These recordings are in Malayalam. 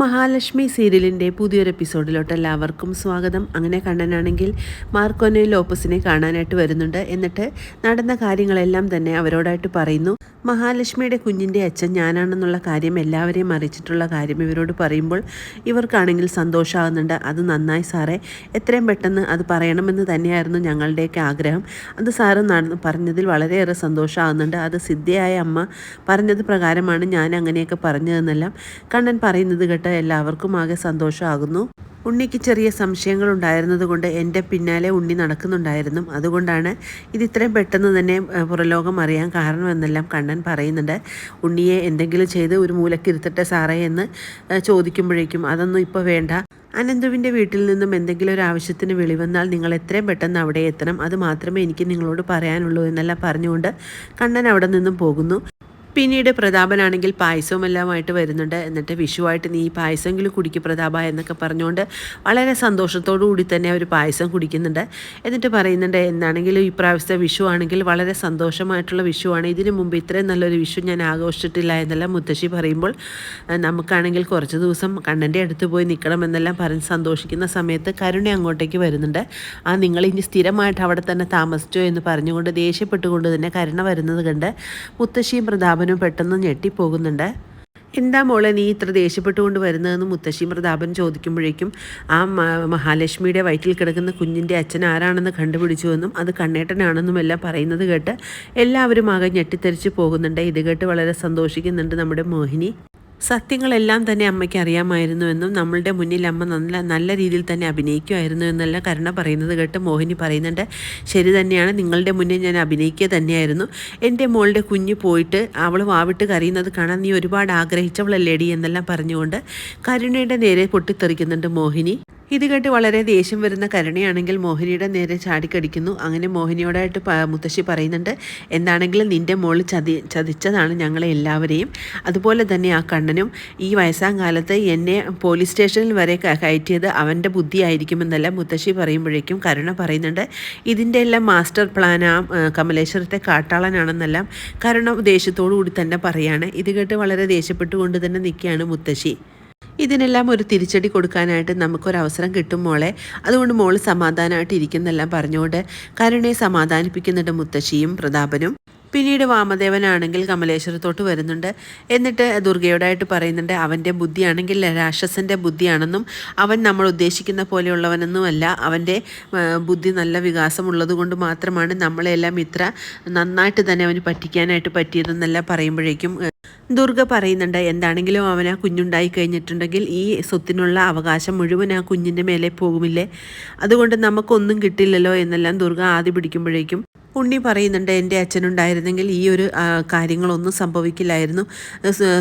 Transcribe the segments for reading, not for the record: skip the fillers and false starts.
മഹാലക്ഷ്മി സീരിയലിൻ്റെ പുതിയൊരു എപ്പിസോഡിലോട്ട് എല്ലാവർക്കും സ്വാഗതം. അങ്ങനെ കണ്ണനാണെങ്കിൽ മാർക്കോനെ ലോപ്പസിനെ കാണാനായിട്ട് വരുന്നുണ്ട്. എന്നിട്ട് നടന്ന കാര്യങ്ങളെല്ലാം തന്നെ അവരോടായിട്ട് പറയുന്നു. മഹാലക്ഷ്മിയുടെ കുഞ്ഞിൻ്റെ അച്ഛൻ ഞാനാണെന്നുള്ള കാര്യം എല്ലാവരെയും അറിയിച്ചിട്ടുള്ള കാര്യം ഇവരോട് പറയുമ്പോൾ ഇവർക്കാണെങ്കിൽ സന്തോഷമാകുന്നുണ്ട്. അത് നന്നായി സാറേ, എത്രയും പെട്ടെന്ന് അത് പറയണമെന്ന് തന്നെയായിരുന്നു ഞങ്ങളുടെയൊക്കെ ആഗ്രഹം. അത് സാറ് പറഞ്ഞതിൽ വളരെയേറെ സന്തോഷമാകുന്നുണ്ട്. അത് സിദ്ധയായ അമ്മ പറഞ്ഞത് പ്രകാരമാണ് ഞാൻ അങ്ങനെയൊക്കെ പറഞ്ഞതെന്നെല്ലാം കണ്ണൻ പറയുന്നത് കേട്ട് എല്ലാവർക്കും ആകെ സന്തോഷമാകുന്നു. ഉണ്ണിക്ക് ചെറിയ സംശയങ്ങളുണ്ടായിരുന്നത് കൊണ്ട് എൻ്റെ പിന്നാലെ ഉണ്ണി നടക്കുന്നുണ്ടായിരുന്നു. അതുകൊണ്ടാണ് ഇത് ഇത്രയും പെട്ടെന്ന് തന്നെ പുറലോകം അറിയാൻ കാരണമെന്നെല്ലാം കണ്ണൻ പറയുന്നുണ്ട്. ഉണ്ണിയെ എന്തെങ്കിലും ചെയ്ത് ഒരു മൂലക്കിരുത്തട്ടെ സാറേ എന്ന് ചോദിക്കുമ്പോഴേക്കും അതൊന്നും ഇപ്പോൾ വേണ്ട. അനന്തുവിൻ്റെ വീട്ടിൽ നിന്നും എന്തെങ്കിലും ഒരു ആവശ്യത്തിന് വിളി വന്നാൽ നിങ്ങൾ എത്രയും പെട്ടെന്ന് അവിടെ എത്തണം. അത് മാത്രമേ എനിക്ക് നിങ്ങളോട് പറയാനുള്ളൂ എന്നെല്ലാം പറഞ്ഞുകൊണ്ട് കണ്ണൻ അവിടെ നിന്നും പോകുന്നു. പിന്നീട് പ്രതാപനാണെങ്കിൽ പായസവുമെല്ലാമായിട്ട് വരുന്നുണ്ട്. എന്നിട്ട് വിഷുവായിട്ട് നീ പായസമെങ്കിലും കുടിക്കും പ്രതാപ എന്നൊക്കെ പറഞ്ഞുകൊണ്ട് വളരെ സന്തോഷത്തോടു കൂടി തന്നെ അവർ പായസം കുടിക്കുന്നുണ്ട്. എന്നിട്ട് പറയുന്നുണ്ട്, എന്താണെങ്കിലും ഈ പ്രാവശ്യത്തെ വിഷു ആണെങ്കിൽ വളരെ സന്തോഷമായിട്ടുള്ള വിഷുവാണ്. ഇതിനു മുമ്പ് ഇത്രയും നല്ലൊരു വിഷു ഞാൻ ആഘോഷിച്ചിട്ടില്ല എന്നെല്ലാം മുത്തശ്ശി പറയുമ്പോൾ നമുക്കാണെങ്കിൽ കുറച്ച് ദിവസം കണ്ണൻ്റെ അടുത്ത് പോയി നിൽക്കണമെന്നെല്ലാം പറഞ്ഞ് സന്തോഷിക്കുന്ന സമയത്ത് കരുണ അങ്ങോട്ടേക്ക് വരുന്നുണ്ട്. നിങ്ങൾ ഇനി സ്ഥിരമായിട്ട് അവിടെ തന്നെ താമസിച്ചോ എന്ന് പറഞ്ഞുകൊണ്ട് ദേഷ്യപ്പെട്ടുകൊണ്ട് തന്നെ കരുണ വരുന്നത് കണ്ട് മുത്തശ്ശിയും പ്രതാപനും പെട്ടെന്ന് ഞെട്ടിപ്പോകുന്നുണ്ട്. എന്താ മോളെ നീ ഇത്ര ദേഷ്യപ്പെട്ടുകൊണ്ട് വരുന്നതെന്ന് മുത്തശ്ശി പ്രതാപൻ ചോദിക്കുമ്പോഴേക്കും ആ മഹാലക്ഷ്മിയുടെ വയറ്റിൽ കിടക്കുന്ന കുഞ്ഞിൻ്റെ അച്ഛൻ ആരാണെന്ന് കണ്ടുപിടിച്ചുവെന്നും അത് കണ്ണേട്ടനാണെന്നും എല്ലാം പറയുന്നത് കേട്ട് എല്ലാവരും ആകെ ഞെട്ടിത്തെറിച്ച് പോകുന്നുണ്ട്. ഇത് കേട്ട് വളരെ സന്തോഷിക്കുന്നുണ്ട് നമ്മുടെ മോഹിനി. സത്യങ്ങളെല്ലാം തന്നെ അമ്മയ്ക്ക് അറിയാമായിരുന്നുവെന്നും നമ്മളുടെ മുന്നിൽ അമ്മ നല്ല രീതിയിൽ തന്നെ അഭിനയിക്കുമായിരുന്നു എന്നല്ല കരുണ പറയുന്നത് കേട്ട് മോഹിനി പറയുന്നുണ്ട്. ശരി തന്നെയാണ്, നിങ്ങളുടെ മുന്നിൽ ഞാൻ അഭിനയിക്കുക തന്നെയായിരുന്നു. എൻ്റെ മോളുടെ കുഞ്ഞ് പോയിട്ട് അവൾ വാവിട്ട് കരയുന്നത് കാണാൻ നീ ഒരുപാട് ആഗ്രഹിച്ചവളല്ലേടി എന്നെല്ലാം പറഞ്ഞുകൊണ്ട് കരുണയുടെ നേരെ പൊട്ടിത്തെറിക്കുന്നുണ്ട് മോഹിനി. ഇത് കേട്ട് വളരെ ദേഷ്യം വരുന്ന കരുണയാണെങ്കിൽ മോഹിനിയുടെ നേരെ ചാടിക്കടിക്കുന്നു. അങ്ങനെ മോഹിനിയോടായിട്ട് മുത്തശ്ശി പറയുന്നുണ്ട്, എന്താണെങ്കിലും നിൻ്റെ മോള് ചതിച്ചതാണ് ഞങ്ങളെ എല്ലാവരെയും. അതുപോലെ തന്നെ ആ കണ്ണനും ഈ വയസ്സാം കാലത്ത് എന്നെ പോലീസ് സ്റ്റേഷനിൽ വരെ കയറ്റിയത് അവൻ്റെ ബുദ്ധിയായിരിക്കുമെന്നല്ല മുത്തശ്ശി പറയുമ്പോഴേക്കും കരുണ പറയുന്നുണ്ട്, ഇതിൻ്റെ എല്ലാം മാസ്റ്റർ പ്ലാൻ ആ കമലേശ്വരത്തെ കാട്ടാളനാണെന്നെല്ലാം കരുണ ദേഷ്യത്തോടു കൂടി തന്നെ പറയാണ്. ഇത് കേട്ട് വളരെ ദേഷ്യപ്പെട്ടുകൊണ്ട് തന്നെ നിൽക്കുകയാണ് മുത്തശ്ശി. ഇതിനെല്ലാം ഒരു തിരിച്ചടി കൊടുക്കാനായിട്ട് നമുക്കൊരവസരം കിട്ടും മോളെ, അതുകൊണ്ട് മോള് സമാധാനമായിട്ട് ഇരിക്കുന്നെല്ലാം പറഞ്ഞുകൊണ്ട് കരുണയെ സമാധാനിപ്പിക്കുന്നുണ്ട് മുത്തശ്ശിയും പ്രതാപനും. പിന്നീട് വാമദേവനാണെങ്കിൽ കമലേശ്വരത്തോട്ട് വരുന്നുണ്ട്. എന്നിട്ട് ദുർഗയോടായിട്ട് പറയുന്നുണ്ട്, അവൻ്റെ ബുദ്ധിയാണെങ്കിൽ രാക്ഷസൻ്റെ ബുദ്ധിയാണെന്നും അവൻ നമ്മൾ ഉദ്ദേശിക്കുന്ന പോലെയുള്ളവനൊന്നുമല്ല, അവൻ്റെ ബുദ്ധി നല്ല വികാസമുള്ളത് കൊണ്ട് മാത്രമാണ് നമ്മളെല്ലാം ഇത്ര നന്നായിട്ട് തന്നെ അവന് പറ്റിക്കാനായിട്ട് പറ്റിയതെന്നെല്ലാം പറയുമ്പോഴേക്കും ദുർഗ പറയുന്നുണ്ട്, എന്താണെങ്കിലും അവൻ ആ കുഞ്ഞുണ്ടായി കഴിഞ്ഞിട്ടുണ്ടെങ്കിൽ ഈ സ്വത്തിനുള്ള അവകാശം മുഴുവൻ ആ കുഞ്ഞിൻ്റെ മേലെ പോകുമില്ലേ, അതുകൊണ്ട് നമുക്കൊന്നും കിട്ടില്ലല്ലോ എന്നെല്ലാം ദുർഗ ആദ്യം പിടിക്കുമ്പോഴേക്കും ഉണ്ണി പറയുന്നുണ്ട്, എൻ്റെ അച്ഛനുണ്ടായിരുന്നെങ്കിൽ ഈ ഒരു കാര്യങ്ങളൊന്നും സംഭവിക്കില്ലായിരുന്നു,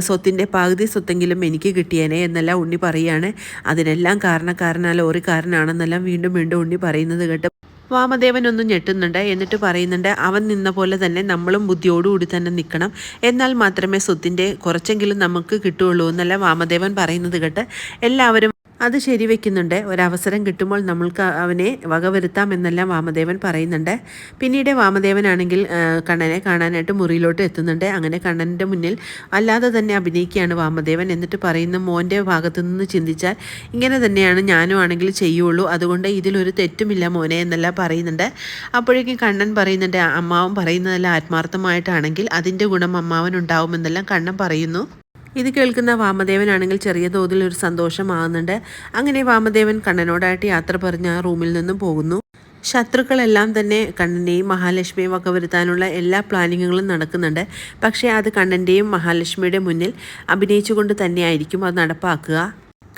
സ്വത്തിൻ്റെ പകുതി സ്വത്തെങ്കിലും എനിക്ക് കിട്ടിയേനെ എന്നെല്ലാം ഉണ്ണി പറയുകയാണ്. അതിനെല്ലാം കാരണക്കാരനാ ലോറിക്കാരനാണെന്നെല്ലാം വീണ്ടും വീണ്ടും ഉണ്ണി പറയുന്നത് കേട്ട് വാമദേവൻ ഒന്നും ഞെട്ടുന്നുണ്ട്. എന്നിട്ട് പറയുന്നുണ്ട്, അവൻ നിന്ന പോലെ തന്നെ നമ്മളും ബുദ്ധിയോടുകൂടി തന്നെ നിൽക്കണം, എന്നാൽ മാത്രമേ സ്വത്തിൻ്റെ കുറച്ചെങ്കിലും നമുക്ക് കിട്ടുകയുള്ളൂ എന്നല്ല വാമദേവൻ പറയുന്നത് കേട്ട് എല്ലാവരും അത് ശരിവെക്കുന്നുണ്ട്. ഒരവസരം കിട്ടുമ്പോൾ നമ്മൾക്ക് അവനെ വകവരുത്താം എന്നെല്ലാം വാമദേവൻ പറയുന്നുണ്ട്. പിന്നീട് വാമദേവനാണെങ്കിൽ കണ്ണനെ കാണാനായിട്ട് മുറിയിലോട്ട് എത്തുന്നുണ്ട്. അങ്ങനെ കണ്ണൻ്റെ മുന്നിൽ അല്ലാതെ തന്നെ അഭിനയിക്കുകയാണ് വാമദേവൻ. എന്നിട്ട് പറയുന്ന, മോൻ്റെ ഭാഗത്തു നിന്ന് ചിന്തിച്ചാൽ ഇങ്ങനെ തന്നെയാണ് ഞാനും ആണെങ്കിൽ ചെയ്യുള്ളൂ, അതുകൊണ്ട് ഇതിലൊരു തെറ്റുമില്ല മോനെ എന്നെല്ലാം പറയുന്നുണ്ട്. അപ്പോഴേക്കും കണ്ണൻ പറയുന്നുണ്ട്, അമ്മാവൻ പറയുന്നതെല്ലാം ആത്മാർത്ഥമായിട്ടാണെങ്കിൽ അതിൻ്റെ ഗുണം അമ്മാവനുണ്ടാവുമെന്നെല്ലാം കണ്ണൻ പറയുന്നു. ഇത് കേൾക്കുന്ന വാമദേവനാണെങ്കിൽ ചെറിയ തോതിൽ ഒരു സന്തോഷമാകുന്നുണ്ട്. അങ്ങനെ വാമദേവൻ കണ്ണനോടായിട്ട് യാത്ര പറഞ്ഞ് ആ റൂമിൽ നിന്നും പോകുന്നു. ശത്രുക്കളെല്ലാം തന്നെ കണ്ണനെയും മഹാലക്ഷ്മിയും വകവരുത്താനുള്ള എല്ലാ പ്ലാനിങ്ങുകളും നടക്കുന്നുണ്ട്. പക്ഷേ അത് കണ്ണൻ്റെയും മഹാലക്ഷ്മിയുടെ മുന്നിൽ അഭിനയിച്ചുകൊണ്ട് തന്നെയായിരിക്കും അത് നടപ്പാക്കുക.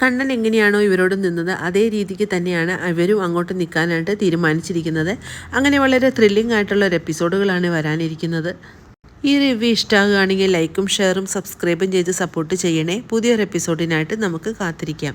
കണ്ണൻ എങ്ങനെയാണോ ഇവരോട് നിന്നത് അതേ രീതിക്ക് തന്നെയാണ് ഇവരും അങ്ങോട്ട് നിൽക്കാനായിട്ട് തീരുമാനിച്ചിരിക്കുന്നത്. അങ്ങനെ വളരെ ത്രില്ലിംഗ് ആയിട്ടുള്ള ഒരു എപ്പിസോഡുകളാണ് വരാനിരിക്കുന്നത്. ഈ റിവ്യൂ ഇഷ്ടമാകുകയാണെങ്കിൽ ലൈക്കും ഷെയറും സബ്സ്ക്രൈബും ചെയ്ത് സപ്പോർട്ട് ചെയ്യണേ. പുതിയൊരു എപ്പിസോഡിനായിട്ട് നമുക്ക് കാത്തിരിക്കാം.